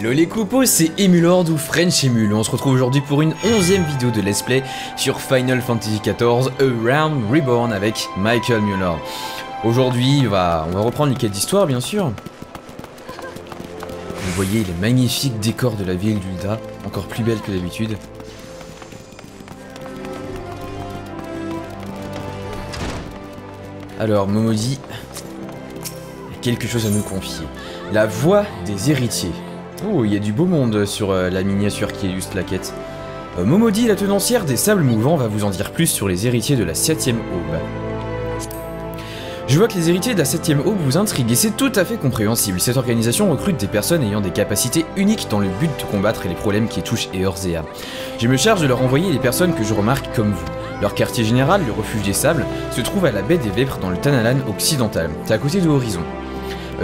Hello les coupos, c'est Emulord ou French Emule. On se retrouve aujourd'hui pour une 11e vidéo de Let's Play sur Final Fantasy XIV A Realm Reborn avec Michael Muller. Aujourd'hui, on va reprendre les quêtes d'histoire, bien sûr. Vous voyez les magnifiques décors de la ville d'Ul'dah, encore plus belle que d'habitude. Alors, Momodi a quelque chose à nous confier. La voix des héritiers. Oh, il y a du beau monde sur la miniature qui illustre la quête. Momodi, la tenancière des sables mouvants, va vous en dire plus sur les héritiers de la 7ème aube. Je vois que les héritiers de la 7ème aube vous intriguent et c'est tout à fait compréhensible. Cette organisation recrute des personnes ayant des capacités uniques dans le but de combattre les problèmes qui touchent Eorzea. Je me charge de leur envoyer les personnes que je remarque comme vous. Leur quartier général, le refuge des sables, se trouve à la baie des Vêpres dans le Tanalan occidental. C'est à côté de Horizon.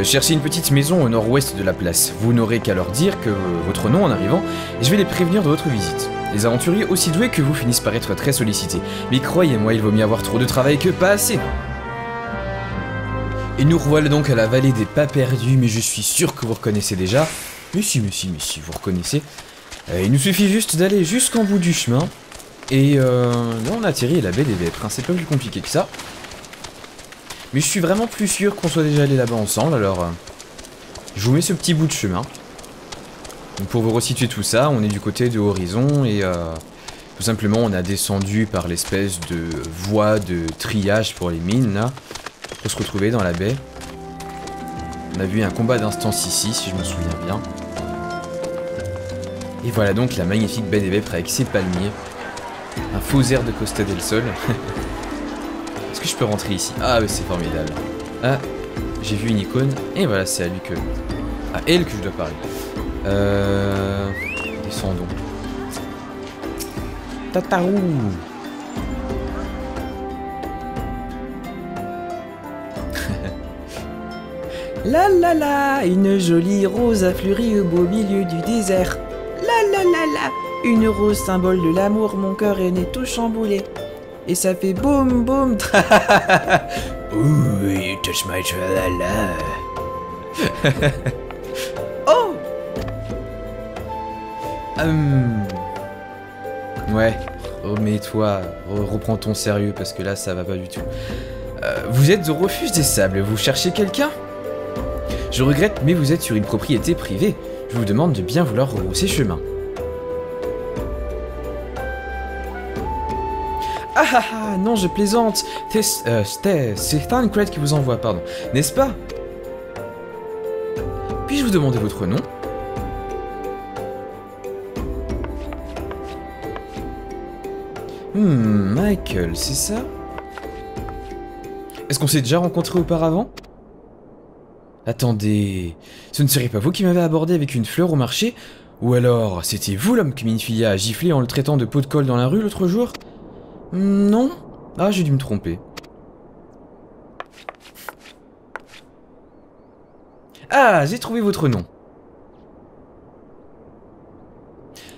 Cherchez une petite maison au nord-ouest de la place. Vous n'aurez qu'à leur dire que votre nom en arrivant, et je vais les prévenir de votre visite. Les aventuriers aussi doués que vous finissent par être très sollicités. Mais croyez-moi, il vaut mieux avoir trop de travail que pas assez. Et nous revoilà donc à la vallée des pas perdus, mais je suis sûr que vous reconnaissez déjà. Mais si, vous reconnaissez. Il nous suffit juste d'aller jusqu'en bout du chemin. Et là on atterrit à la baie des Vêpres, hein. C'est pas plus compliqué que ça. Mais je suis vraiment plus sûr qu'on soit déjà allé là-bas ensemble, alors je vous mets ce petit bout de chemin. Donc pour vous resituer tout ça, on est du côté de Horizon et tout simplement on a descendu par l'espèce de voie de triage pour les mines là, pour se retrouver dans la baie. On a vu un combat d'instance ici, si je me souviens bien. Et voilà donc la magnifique baie des Vêpres avec ses palmiers. Un faux air de Costa del Sol. Est-ce que je peux rentrer ici? Ah, c'est formidable. Ah, j'ai vu une icône. Et voilà, c'est à lui que... à elle que je dois parler. Descendons. Tatarou. La la la, une jolie rose a fleuri au beau milieu du désert. La la la la, une rose symbole de l'amour, mon cœur est né tout chamboulé. Et ça fait boum boum. Ouh, you touch my tralala. Oh. Ouais, remets-toi, reprends ton sérieux parce que là ça va pas du tout. Vous êtes au refuge des sables, vous cherchez quelqu'un? Je regrette, mais vous êtes sur une propriété privée. Je vous demande de bien vouloir rebrousser chemin. Ah ah ah, non, je plaisante. C'est Thancred qui vous envoie, pardon. N'est-ce pas? Puis-je vous demander votre nom? Michael, c'est ça? Est-ce qu'on s'est déjà rencontré auparavant? Attendez, ce ne serait pas vous qui m'avez abordé avec une fleur au marché? Ou alors, c'était vous l'homme que Minfilia a giflé en le traitant de pot de colle dans la rue l'autre jour? Non? Ah, j'ai dû me tromper. Ah, j'ai trouvé votre nom.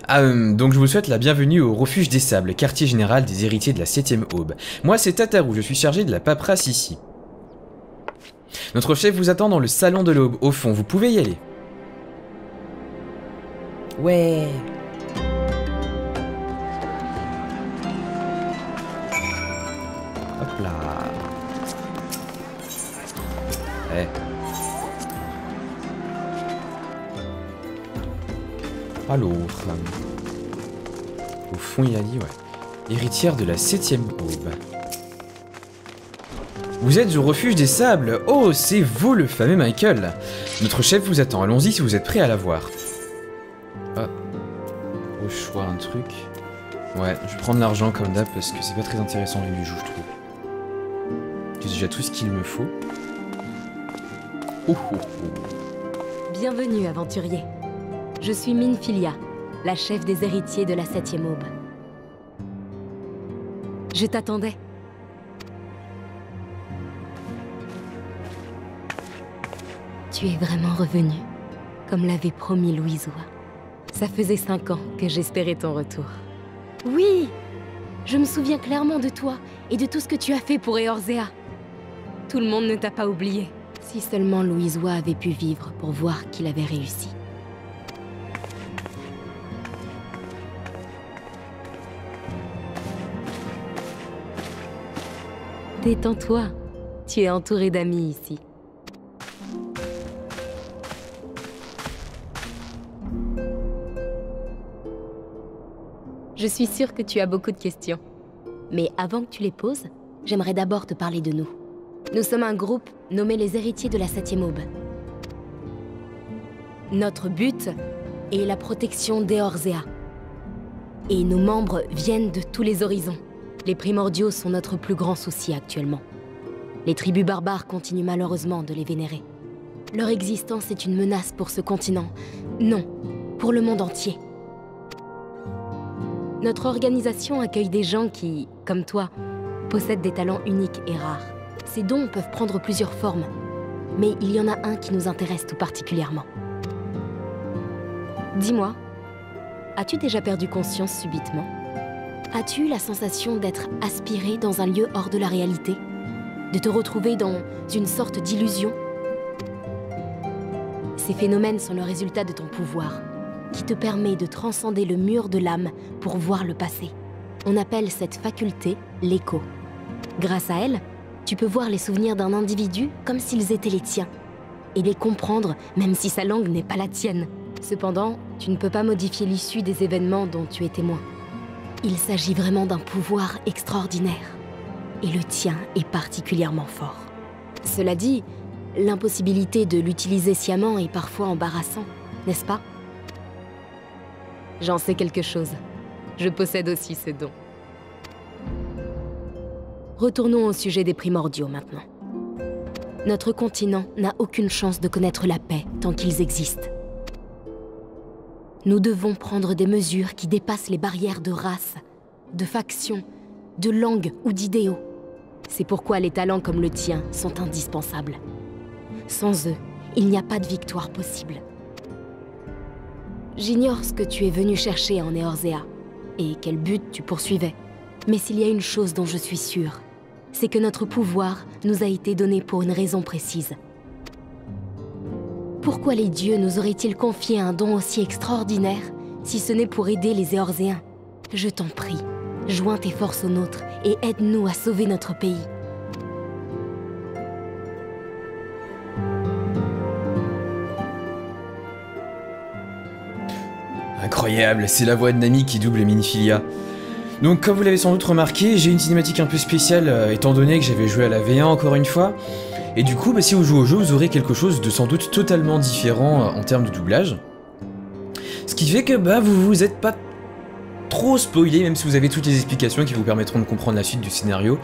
Donc je vous souhaite la bienvenue au refuge des sables, quartier général des héritiers de la 7ème aube. Moi, c'est Tatarou, je suis chargé de la paperasse ici. Notre chef vous attend dans le salon de l'aube, au fond, vous pouvez y aller. Ouais. Hop là. Ouais. Alors. Au fond, il a dit, ouais. Héritière de la 7ème aube. Vous êtes au refuge des sables. Oh, c'est vous le fameux Michael. Notre chef vous attend. Allons-y si vous êtes prêt à la voir. Ah. Au choix, un truc. Ouais, je vais prendre l'argent comme d'hab parce que c'est pas très intéressant les bijoux, je trouve. J'ai déjà tout ce qu'il me faut. Bienvenue, aventurier. Je suis Minfilia, la chef des héritiers de la 7ème aube. Je t'attendais. Tu es vraiment revenu, comme l'avait promis Louisoua. Ça faisait 5 ans que j'espérais ton retour. Oui, je me souviens clairement de toi et de tout ce que tu as fait pour Eorzea. Tout le monde ne t'a pas oublié. Si seulement Louisoua avait pu vivre pour voir qu'il avait réussi. Détends-toi. Tu es entouré d'amis ici. Je suis sûre que tu as beaucoup de questions. Mais avant que tu les poses, j'aimerais d'abord te parler de nous. Nous sommes un groupe nommé les Héritiers de la 7e Aube. Notre but est la protection d'Eorzea. Et nos membres viennent de tous les horizons. Les primordiaux sont notre plus grand souci actuellement. Les tribus barbares continuent malheureusement de les vénérer. Leur existence est une menace pour ce continent. Non, pour le monde entier. Notre organisation accueille des gens qui, comme toi, possèdent des talents uniques et rares. Ces dons peuvent prendre plusieurs formes, mais il y en a un qui nous intéresse tout particulièrement. Dis-moi, as-tu déjà perdu conscience subitement? As-tu eu la sensation d'être aspiré dans un lieu hors de la réalité? De te retrouver dans une sorte d'illusion? Ces phénomènes sont le résultat de ton pouvoir, qui te permet de transcender le mur de l'âme pour voir le passé. On appelle cette faculté l'écho. Grâce à elle, tu peux voir les souvenirs d'un individu comme s'ils étaient les tiens, et les comprendre même si sa langue n'est pas la tienne. Cependant, tu ne peux pas modifier l'issue des événements dont tu es témoin. Il s'agit vraiment d'un pouvoir extraordinaire, et le tien est particulièrement fort. Cela dit, l'impossibilité de l'utiliser sciemment est parfois embarrassant, n'est-ce pas? J'en sais quelque chose. Je possède aussi ce don. Retournons au sujet des primordiaux maintenant. Notre continent n'a aucune chance de connaître la paix tant qu'ils existent. Nous devons prendre des mesures qui dépassent les barrières de race, de faction, de langue ou d'idéaux. C'est pourquoi les talents comme le tien sont indispensables. Sans eux, il n'y a pas de victoire possible. J'ignore ce que tu es venu chercher en Eorzea, et quel but tu poursuivais. Mais s'il y a une chose dont je suis sûre, c'est que notre pouvoir nous a été donné pour une raison précise. Pourquoi les dieux nous auraient-ils confié un don aussi extraordinaire, si ce n'est pour aider les Éorzéens? Je t'en prie, joins tes forces aux nôtres et aide-nous à sauver notre pays. Incroyable, c'est la voix de Nami qui double Minfilia. Donc comme vous l'avez sans doute remarqué, j'ai une cinématique un peu spéciale étant donné que j'avais joué à la V1 encore une fois. Et du coup, si vous jouez au jeu, vous aurez quelque chose de sans doute totalement différent en termes de doublage. Ce qui fait que vous êtes pas trop spoilé, même si vous avez toutes les explications qui vous permettront de comprendre la suite du scénario.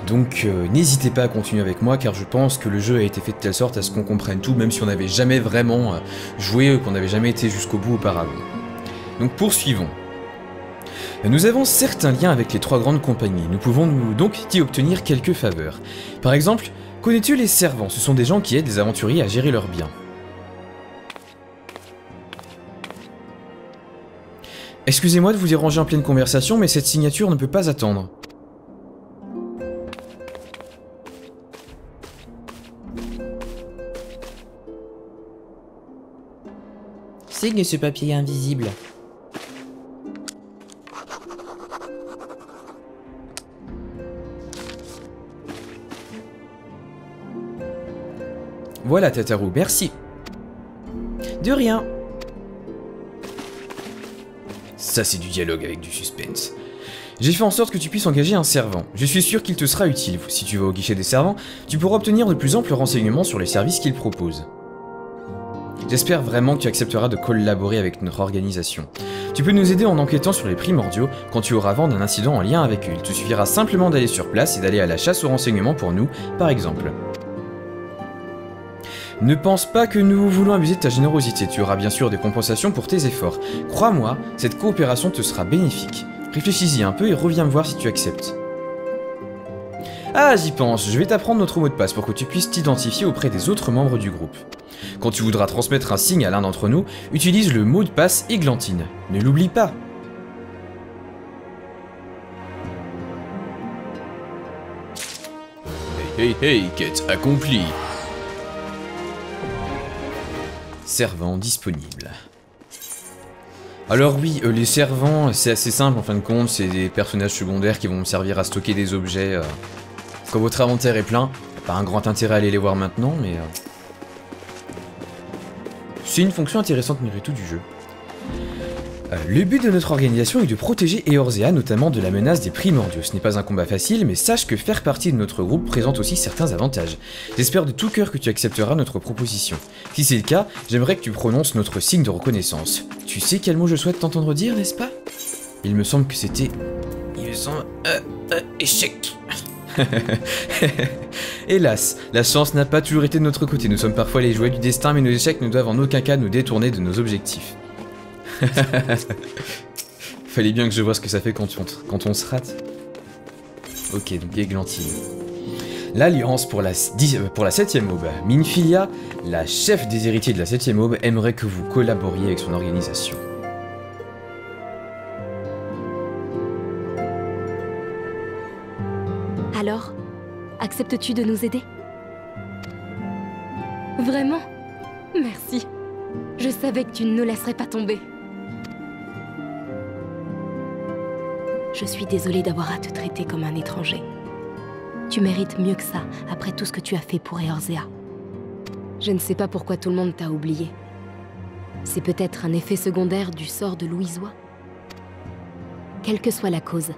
Donc n'hésitez pas à continuer avec moi, car je pense que le jeu a été fait de telle sorte à ce qu'on comprenne tout, même si on n'avait jamais vraiment joué, qu'on n'avait jamais été jusqu'au bout auparavant. Donc poursuivons. Nous avons certains liens avec les 3 grandes compagnies, nous pouvons donc y obtenir quelques faveurs. Par exemple, connais-tu les servants? Ce sont des gens qui aident les aventuriers à gérer leurs biens. Excusez-moi de vous déranger en pleine conversation, mais cette signature ne peut pas attendre. Signe ce papier invisible. Voilà Tataru, merci. De rien. Ça c'est du dialogue avec du suspense. J'ai fait en sorte que tu puisses engager un servant. Je suis sûr qu'il te sera utile. Si tu vas au guichet des servants, tu pourras obtenir de plus amples renseignements sur les services qu'ils proposent. J'espère vraiment que tu accepteras de collaborer avec notre organisation. Tu peux nous aider en enquêtant sur les primordiaux quand tu auras vent d'un incident en lien avec eux. Il te suffira simplement d'aller sur place et d'aller à la chasse aux renseignements pour nous, par exemple. Ne pense pas que nous voulons abuser de ta générosité, tu auras bien sûr des compensations pour tes efforts. Crois-moi, cette coopération te sera bénéfique. Réfléchis-y un peu et reviens me voir si tu acceptes. Ah, j'y pense, je vais t'apprendre notre mot de passe pour que tu puisses t'identifier auprès des autres membres du groupe. Quand tu voudras transmettre un signe à l'un d'entre nous, utilise le mot de passe Églantine. Ne l'oublie pas. Hey, quête accomplie. Servant disponible. Alors oui, les servants, c'est assez simple en fin de compte, c'est des personnages secondaires qui vont me servir à stocker des objets Quand votre inventaire est plein, pas un grand intérêt à aller les voir maintenant, mais... c'est une fonction intéressante malgré tout du jeu. Le but de notre organisation est de protéger Eorzea, notamment de la menace des primordiaux. Ce n'est pas un combat facile, mais sache que faire partie de notre groupe présente aussi certains avantages. J'espère de tout cœur que tu accepteras notre proposition. Si c'est le cas, j'aimerais que tu prononces notre signe de reconnaissance. Tu sais quel mot je souhaite t'entendre dire, n'est-ce pas? Il me semble que c'était... il me semble... échec. Hélas, la chance n'a pas toujours été de notre côté. Nous sommes parfois les jouets du destin, mais nos échecs ne doivent en aucun cas nous détourner de nos objectifs. Fallait bien que je vois ce que ça fait quand on se rate. Ok, donc Églantine. L'Alliance pour la 7ème aube. Minfilia, la chef des héritiers de la 7ème aube, aimerait que vous collaboriez avec son organisation. Alors, acceptes-tu de nous aider? Vraiment? Merci. Je savais que tu ne nous laisserais pas tomber. Je suis désolée d'avoir à te traiter comme un étranger. Tu mérites mieux que ça, après tout ce que tu as fait pour Eorzea. Je ne sais pas pourquoi tout le monde t'a oublié. C'est peut-être un effet secondaire du sort de Louisois. Quelle que soit la cause,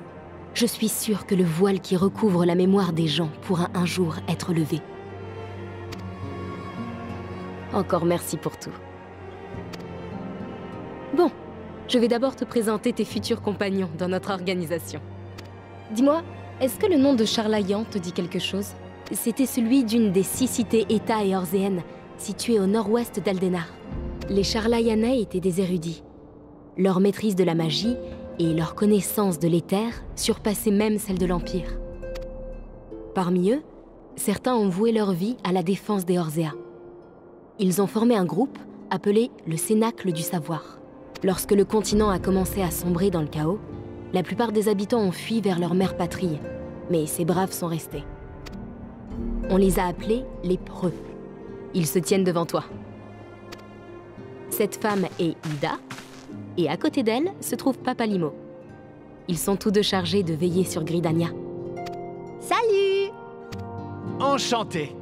je suis sûre que le voile qui recouvre la mémoire des gens pourra un jour être levé. Encore merci pour tout. Bon, je vais d'abord te présenter tes futurs compagnons dans notre organisation. Dis-moi, est-ce que le nom de Charlayan te dit quelque chose? C'était celui d'une des 6 cités-États éorzéennes, situées au nord-ouest d'Aldenar. Les Charlayanais étaient des érudits. Leur maîtrise de la magie et leur connaissance de l'éther surpassaient même celle de l'Empire. Parmi eux, certains ont voué leur vie à la défense d'Eorzea. Ils ont formé un groupe appelé le Cénacle du Savoir. Lorsque le continent a commencé à sombrer dans le chaos, la plupart des habitants ont fui vers leur mère patrie, mais ces braves sont restés. On les a appelés les Preux. Ils se tiennent devant toi. Cette femme est Hilda, et à côté d'elle se trouve Papalimo. Ils sont tous deux chargés de veiller sur Gridania. Salut! Enchanté!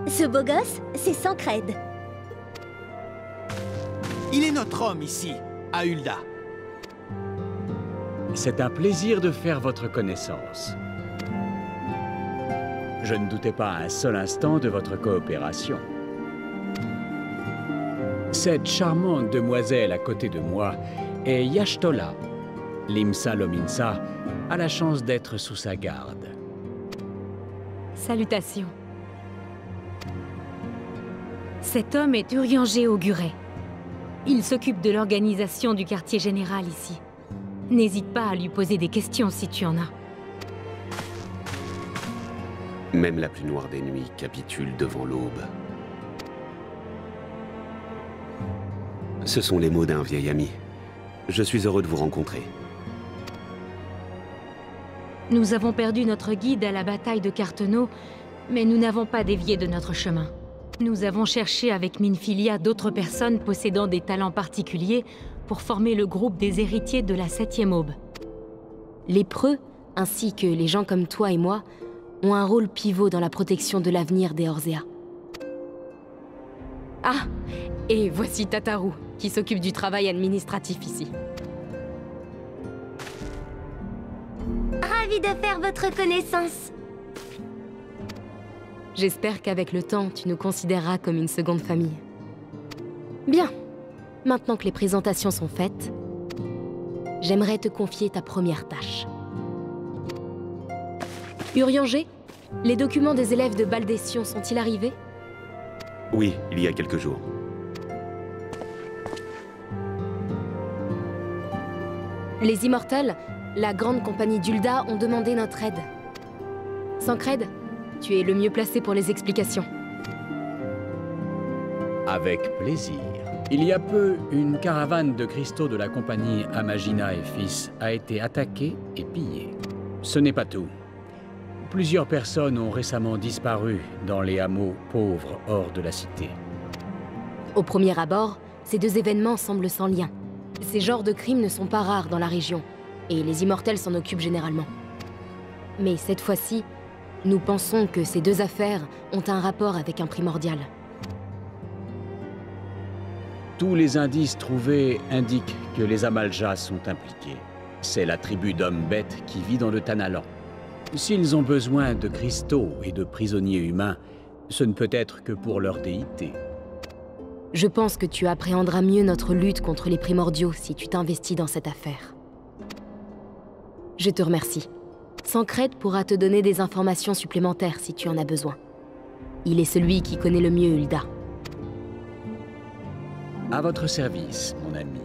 Ce beau gosse, c'est Sancred. Il est notre homme ici, à Hulda. C'est un plaisir de faire votre connaissance. Je ne doutais pas un seul instant de votre coopération. Cette charmante demoiselle à côté de moi est Y'ashtola. Limsa Lominsa a la chance d'être sous sa garde. Salutations. Cet homme est Urianger Auguret. Il s'occupe de l'organisation du quartier général ici. N'hésite pas à lui poser des questions si tu en as. Même la plus noire des nuits capitule devant l'aube. Ce sont les mots d'un vieil ami. Je suis heureux de vous rencontrer. Nous avons perdu notre guide à la bataille de Carteneau, mais nous n'avons pas dévié de notre chemin. Nous avons cherché avec Minfilia d'autres personnes possédant des talents particuliers pour former le groupe des héritiers de la 7e aube. Les Preux, ainsi que les gens comme toi et moi, ont un rôle pivot dans la protection de l'avenir d'Eorzea. Ah, et voici Tataru, qui s'occupe du travail administratif ici. Ravi de faire votre connaissance. J'espère qu'avec le temps, tu nous considéreras comme une seconde famille. Bien, maintenant que les présentations sont faites, j'aimerais te confier ta première tâche. Urianger, les documents des élèves de Baldession sont-ils arrivés? Oui, il y a quelques jours. Les Immortels, la grande compagnie d'Hulda, ont demandé notre aide. Sancred, tu es le mieux placé pour les explications. Avec plaisir. Il y a peu, une caravane de cristaux de la compagnie Amagina et Fils a été attaquée et pillée. Ce n'est pas tout. Plusieurs personnes ont récemment disparu dans les hameaux pauvres hors de la cité. Au premier abord, ces deux événements semblent sans lien. Ces genres de crimes ne sont pas rares dans la région, et les Immortels s'en occupent généralement. Mais cette fois-ci, nous pensons que ces deux affaires ont un rapport avec un primordial. Tous les indices trouvés indiquent que les Amalj'as sont impliqués. C'est la tribu d'hommes bêtes qui vit dans le Tanalan. S'ils ont besoin de cristaux et de prisonniers humains, ce ne peut être que pour leur déité. Je pense que tu appréhenderas mieux notre lutte contre les primordiaux si tu t'investis dans cette affaire. Je te remercie. Sancred pourra te donner des informations supplémentaires si tu en as besoin. Il est celui qui connaît le mieux Hulda. À votre service, mon ami.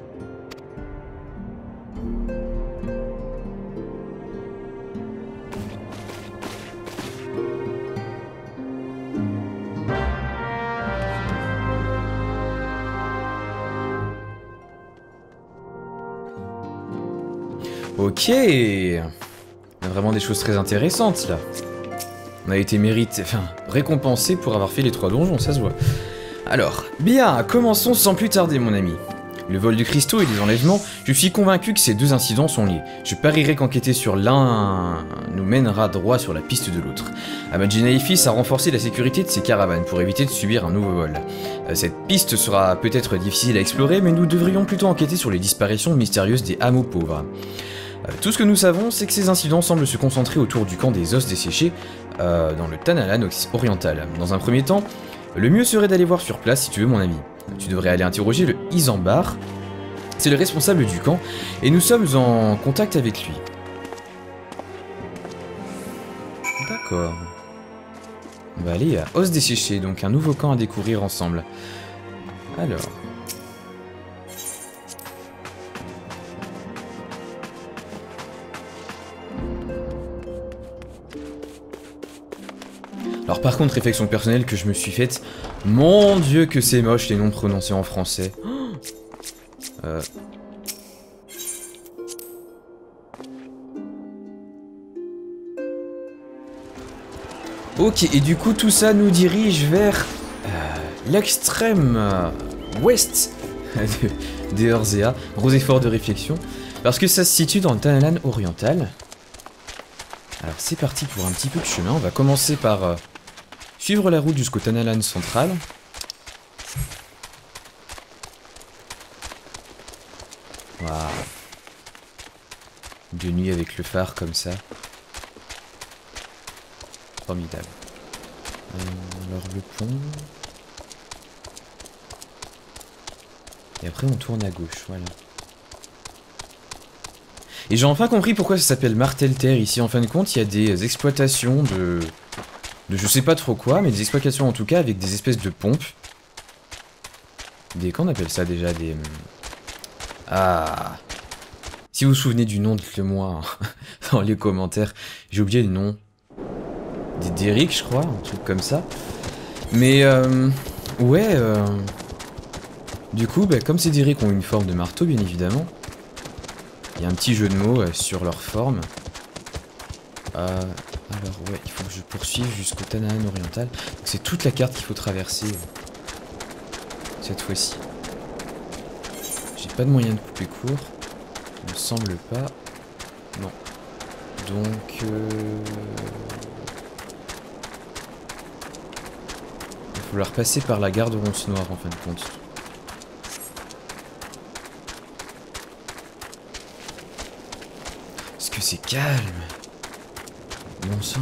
Ok. Il y a vraiment des choses très intéressantes là. On a été récompensé pour avoir fait les 3 donjons, ça se voit. Alors, bien, commençons sans plus tarder mon ami. Le vol de cristaux et les enlèvements, je suis convaincu que ces deux incidents sont liés. Je parierais qu'enquêter sur l'un nous mènera droit sur la piste de l'autre. Amajina Ephiss a renforcé la sécurité de ses caravanes pour éviter de subir un nouveau vol. Cette piste sera peut-être difficile à explorer, mais nous devrions plutôt enquêter sur les disparitions mystérieuses des hameaux pauvres. Tout ce que nous savons, c'est que ces incidents semblent se concentrer autour du camp des os desséchés, dans le Tanalan oriental. Dans un premier temps, le mieux serait d'aller voir sur place si tu veux mon ami. Tu devrais aller interroger le Isambard, c'est le responsable du camp, et nous sommes en contact avec lui. D'accord. On va aller à Os desséchés, donc un nouveau camp à découvrir ensemble. Alors... Alors par contre, réflexion personnelle que je me suis faite, mon dieu que c'est moche les noms prononcés en français. Ok, et du coup tout ça nous dirige vers l'extrême ouest des Erzea, gros effort de réflexion, parce que ça se situe dans le Tanalan oriental. Alors c'est parti pour un petit peu de chemin, on va commencer par... suivre la route jusqu'au Tanalan central. Waouh. De nuit avec le phare comme ça. Formidable. Alors le pont. Et après on tourne à gauche, voilà. Et j'ai enfin compris pourquoi ça s'appelle Martelter ici. En fin de compte, il y a des exploitations de je sais pas trop quoi, mais des exploitations en tout cas avec des espèces de pompes. Qu'on appelle ça déjà des... Ah... Si vous vous souvenez du nom, dites-le moi hein, dans les commentaires. J'ai oublié le nom. Des Derrick, je crois, un truc comme ça. Mais ouais... Du coup, bah, comme ces Derrick ont une forme de marteau, bien évidemment, il y a un petit jeu de mots sur leur forme. Alors ouais, il faut que je poursuive jusqu'au Tanalan oriental. C'est toute la carte qu'il faut traverser cette fois-ci. J'ai pas de moyen de couper court. Il me semble pas. Non. Donc... il va falloir passer par la gare de Ronce-Noire en fin de compte. Parce que c'est calme. Bon sang.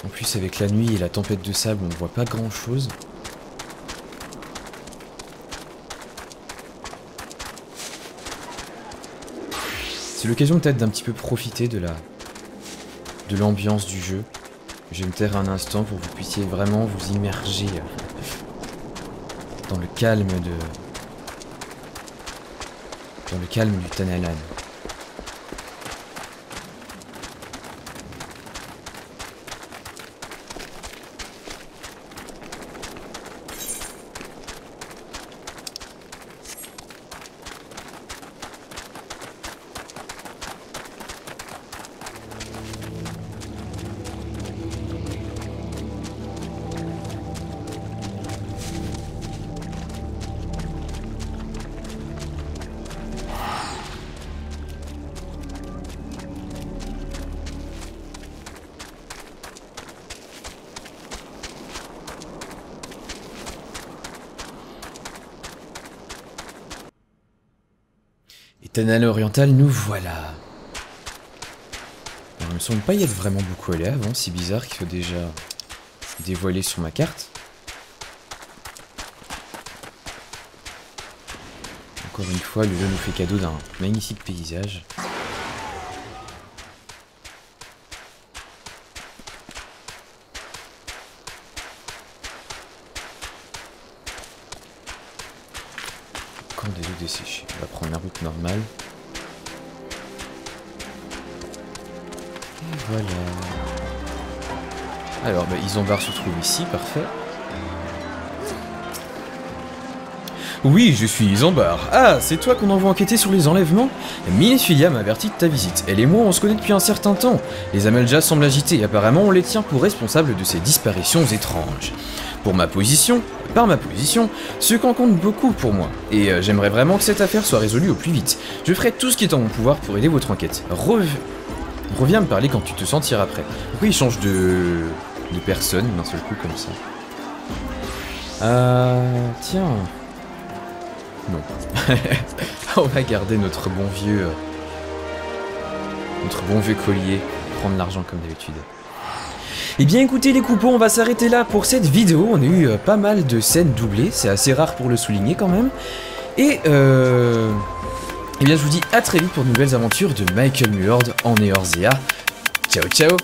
En plus avec la nuit et la tempête de sable, on ne voit pas grand chose. C'est l'occasion peut-être d'un petit peu profiter de l'ambiance du jeu. Je vais me taire un instant pour que vous puissiez vraiment vous immerger dans le calme du Tanalan. Tanale orientale, nous voilà. Alors, il me semble pas y être vraiment beaucoup allé avant, c'est bizarre qu'il soit déjà dévoilé sur ma carte. Encore une fois, le jeu nous fait cadeau d'un magnifique paysage. Encore des eaux desséchées. On va prendre la route normale. Et voilà. Alors, bah, Isambard se trouve ici, parfait. Oui, je suis Isambard. Ah, c'est toi qu'on envoie enquêter sur les enlèvements? Minfilia m'a averti de ta visite. Elle et moi, on se connaît depuis un certain temps. Les Amaljas semblent agités et apparemment on les tient pour responsables de ces disparitions étranges. Par ma position, ce camp compte beaucoup pour moi. Et j'aimerais vraiment que cette affaire soit résolue au plus vite. Je ferai tout ce qui est en mon pouvoir pour aider votre enquête. Reviens me parler quand tu te sentiras prêt. Pourquoi il change de personne d'un seul coup comme ça? Tiens... Non. On va garder notre bon vieux collier, prendre l'argent comme d'habitude. Eh bien écoutez les coupons, on va s'arrêter là pour cette vidéo. On a eu pas mal de scènes doublées, c'est assez rare pour le souligner quand même. Et eh bien je vous dis à très vite pour de nouvelles aventures de Michael Muord en Eorzea. Ciao ciao.